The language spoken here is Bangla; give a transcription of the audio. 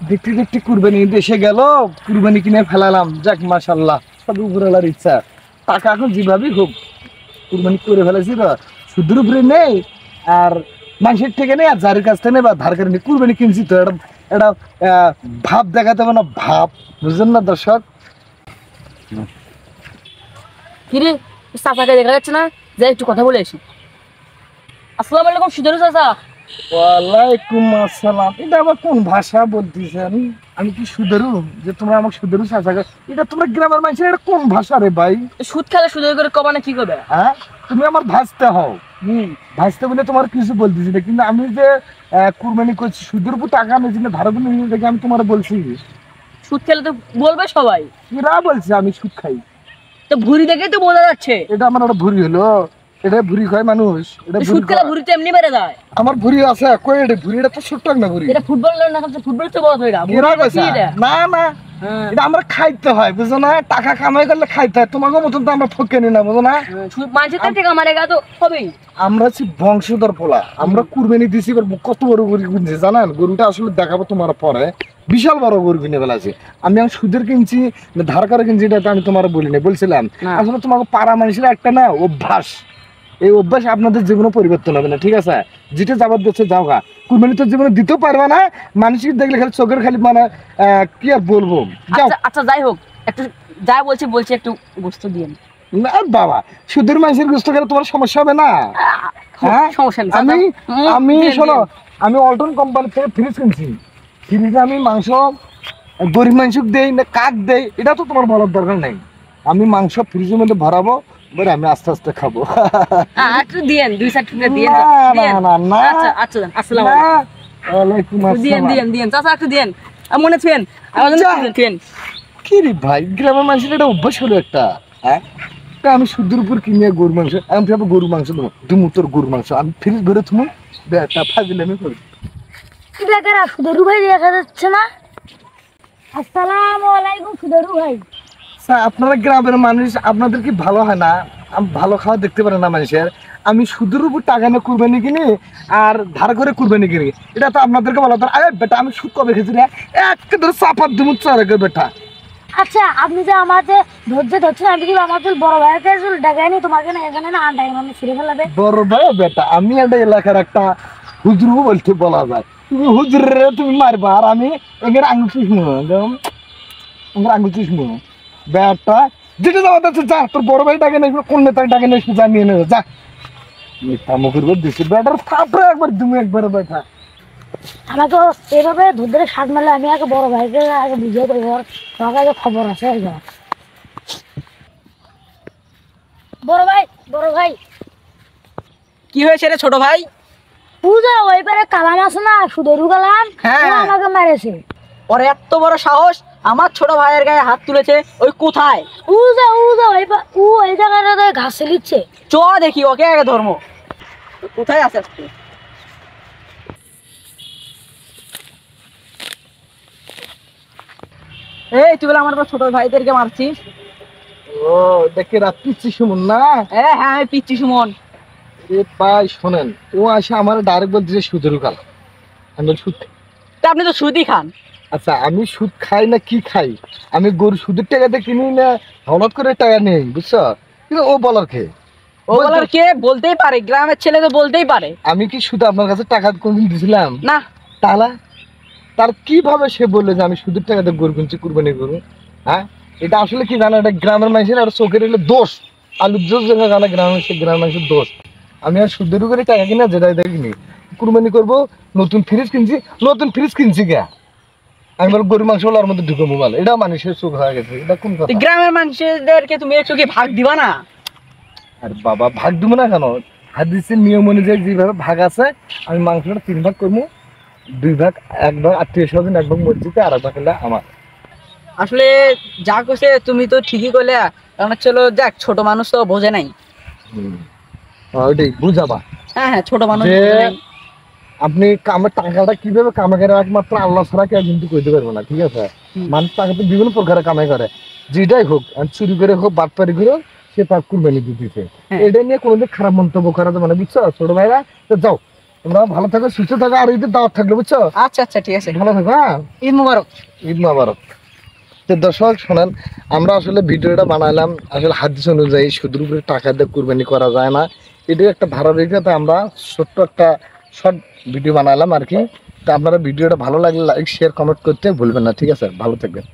দেখতে দেখতে কুরবানি দেশে গেল, কুরবানি কিনে ফেলালাম। যাক মাশাআল্লাহ, সব উপরওয়ালার ইচ্ছা। টাকা এখন যেভাবেই হোক কুরবানি করে ফেলেছি তো, সুদের উপরে নেই আর মানুষের থেকে নেই আর যার কাছ থেকে নেই বা ধার করে নেই, কুরবানি কিনছি তো এটা এটা ভাব দেখাতে হবে না, ভাব, বুঝলেন না দর্শক? কিরে চাচাকে দেখা যাচ্ছে না, যাই একটু কথা বলে আসি। আসসালামু আলাইকুম সুজনু চাচা। ওয়ালাইকুম আসসালাম। এটা আবার কোন ভাষা বলতেছেন? আমি কি সুদেরু যে তোমরা আমাকে সুদেরু চাচা? এটা তোমরা গ্রামের মানুষের এটা কোন ভাষা রে ভাই? সুদ খেলে সুদের করে কমানে কি করবে? হ্যাঁ, তুমি আমার ভাসতে হও। ভাসতে বলে তোমার কিছু বলতেছি না, কিন্তু আমি যে কুরবানি করছি সুদের উপর টাকা নিয়েছি না, ধারণ নিয়ে দেখে আমি তোমার বলছি। সুদ খেলে তো বলবে সবাই। এরা বলছে আমি সুদ খাই। তো ভুঁড়ি দেখেই তো বোঝা যাচ্ছে। এটা আমার একটা ভুঁড়ি হলো? এটা ভুঁড়ি খায় মানুষ? এটা সুদ খেলে ভুঁড়ি তো এমনি বেড়ে যায়। আমার ভুঁড়ি আছে কই? এটা ভুঁড়িটা তো ছোট্ট না ভুঁড়ি। এটা ফুটবল না, ফুটবল তো বড় হয়ে এরা কইছে না না, এটা আমরা খাইতে হয়, বুঝো না? টাকা কামাই করলে খাইতে হয়, তোমাকে মতন তো আমরা ফকে নি না, বুঝো না? মানুষের থেকে আমার এগা তো হবেই। আমরা হচ্ছি বংশধর পোলা, আমরা কুরবানি দিছি। কত বড় গরু কিনছি জানেন? গরুটা আসলে দেখাবো তোমার পরে, বিশাল বড় গরু কিনে ফেলাছি। আমি সুদের কিনছি ধার করে কিনছি, এটা তো আমি তোমার বলিনি, বলছিলাম। আসলে তোমাকে পাড়া মানুষের একটা না অভ্যাস, এই অভ্যাস আপনাদের জীবনে পরিবর্তন হবে না, ঠিক আছে? যেটা যাবার দিচ্ছে যাও গা, কুরবানি তো জীবনে দিতেও পারবে না। মানুষকে দেখলে খালি চোখের খালি মানে কি আর বলবো। আচ্ছা যাই হোক, একটু যা বলছি একটু গোস্ত দিয়ে না বাবা, সুদের মানুষের গোস্ত খেলে তোমার সমস্যা হবে না। হ্যাঁ সমস্যা নেই। আমি শোনো, আমি অল্টন কোম্পানি থেকে ফ্রিজ কিনছি। ফ্রিজে আমি মাংস গরিব মানুষ দেই না কাক দেই, এটা তো তোমার বলার দরকার নাই। আমি মাংস ফ্রিজের মধ্যে ভরাবো, বলে আমি আস্তে আস্তে খাবো। একটু দিয়েন, 2-4 টুকরা দিয়েন। না আচ্ছা আসসালামু আলাইকুম। দিয়েন চাচা, একটু দিয়েন। মনে ছিলেন কি রে ভাই, গ্রামের মানুষের এটা অভ্যাস হলো একটা। হ্যাঁ, আমি সুদের উপর কিনে গরুর মাংস, আমি ভাবো গরুর মাংস দেবো, তুমি তোর গরুর মাংস আমি ফ্রিজ ভরে তুমি বেটা ফাজিলে আমি করি। বেকার সুদরু ভাই দেখা যাচ্ছে না। আসসালামু আলাইকুম সুদরু ভাই। আপনারা গ্রামের মানুষ, আপনাদের কি ভালো হয় না? ভালো খাওয়া দেখতে পারে না মানুষের? আমি সুদের উপর টাকা নিয়ে কুরবানি কিনি আর ধার করে কুরবানি কিনি, এটা তো আপনাদেরকে বলা দরকার। আরে বেটা আমি সুদ কবে খেয়েছি রে? একটা ধরে চাপার দিমু চারে বেটা। আচ্ছা আপনি যে আমাদের ধৈর্য ধরছেন, আমি কিন্তু আমাদের বড় ভাইয়ের কাছে ডাকাইনি তোমাকে না, এখানে না আন্ডাই মানে ছিঁড়ে ফেলাবে। বড় ভাই বেটা, আমি একটা এলাকার একটা হুজুর বলতে বলা যায়। তুমি হুজুর রে তুমি মারবা আর আমি এখানে আঙুল চুষমু, আঙুল চুষমু বেটা। যেটা যাওয়া যাচ্ছে যা, তোর বড় ভাই ডাকে নেই, কোন নেতাকে ডাকে নেই যা, নিয়ে নেবে যা। মিথ্যা মুখের উপর দিচ্ছি বেটার থাপড়ে একবার তুমি একবার বেটা। আমাকে এভাবে ধরে শাক মারলে আমি আগে বড় ভাইকে আগে বুঝিয়ে দেবো, তোমার কাছে খবর আছে। বড় ভাই কি হয়েছে রে ছোট ভাই? পূজা ওই পারে কালাম আছে না, সুদরু কালাম, ও আমাকে মেরেছে। ওর এত বড় সাহস, আমার ছোট ভাইয়ের গায়ে হাত তুলেছে। ওই কোথায়? উজা ওই জায়গাটাতে ঘাসে লিচ্ছে। চ দেখি ওকে আগে ধর্ম কোথায় আছে আজকে। এই তুই বলে আমার ছোট ভাইদেরকে মারছিস? ও দেখে রাত পিচ্ছি সুমন না? হ্যাঁ আমি পিচ্ছি সুমন। এ ভাই শোনেন, ও আসে আমার ডাইরেক্ট বলছে সুদেরু কাল। আমি সুদ, তা আপনি তো সুদই খান। আচ্ছা আমি সুদ খাই না কি খাই? আমি গরু সুদের টাকাতে কিনি না হঠাৎ করে টাকা নেই, বুঝছো? কিন্তু ও বলার খেয়ে, ও বলার কে? বলতেই পারে, গ্রামের ছেলে তো বলতেই পারে। আমি কি শুধু আপনার কাছে টাকা কোনদিন দিয়েছিলাম? না। তাহলে তার কিভাবে সে বললো যে আমি সুদের টাকাতে গরু কিনছি কুরবানি গরু? হ্যাঁ, এটা আসলে কি জানো, এটা গ্রামের মানুষের আর চোখের এলে দোষ। আলুর জোর জায়গা জানা গ্রামের মানুষের দোষ। আমি আর সুদের করে টাকা কিনা যেটা দেখিনি, কুরবানি করবো নতুন ফ্রিজ কিনছি কে? আমি বল গরু মাংস ওর মধ্যে ঢুকে মোবাইল, এটা মানুষের চোখ হয়ে গেছে। এটা কোন কথা? গ্রামের মানুষদেরকে তুমি একটু কি ভাগ দিবা না? আর বাবা ভাগ দিব না কেন? হাদিসের নিয়ম অনুযায়ী যেভাবে ভাগ আছে, আমি মাংসটা 3 ভাগ করবো, 2 ভাগ, 1 ভাগ আত্মীয় স্বজন, 1 ভাগ মসজিদে, আর 1 ভাগ হলে আমার। আসলে যা কইছে তুমি তো ঠিকই কইলে, কারণ চলো দেখ ছোট মানুষ তো বোঝে নাই। ওইটাই বুঝাবা। হ্যাঁ ছোট মানুষ যে বোঝে নাই। আপনি কামের টাকাটা কিভাবে কামাই করে একমাত্র আল্লাহ ছাড়া কেউ কিন্তু কইতে পারবো না, ঠিক আছে? মানুষ টাকা তো বিভিন্ন প্রকারে কামাই করে, যেটাই হোক, চুরি করে হোক বাটপারি করে হোক, সে তার কুরবানি দিতেছে। এটা নিয়ে কোনোদিন খারাপ মন্তব্য করা যাবে না, বুঝছো ছোট ভাইরা? তো যাও তোমরা ভালো থাকো, সুস্থ থাকো, আর ঈদের দাওয়াত থাকলো, বুঝছো? আচ্ছা আচ্ছা ঠিক আছে, ভালো থাকো, হ্যাঁ। ঈদ মুবারক। ঈদ মোবারক। তো দর্শক শোনেন, আমরা আসলে ভিডিওটা বানাইলাম আসলে হাদিস অনুযায়ী, সুদের উপরে টাকা দিয়ে কুরবানি করা যায় না, এটা একটা ধারা রেখে তো আমরা ছোট্ট একটা শর্ট ভিডিও বানালাম আর কি। তো আপনারা ভিডিওটা ভালো লাগলে লাইক শেয়ার কমেন্ট করতে ভুলবেন না, ঠিক আছে? ভালো থাকবেন।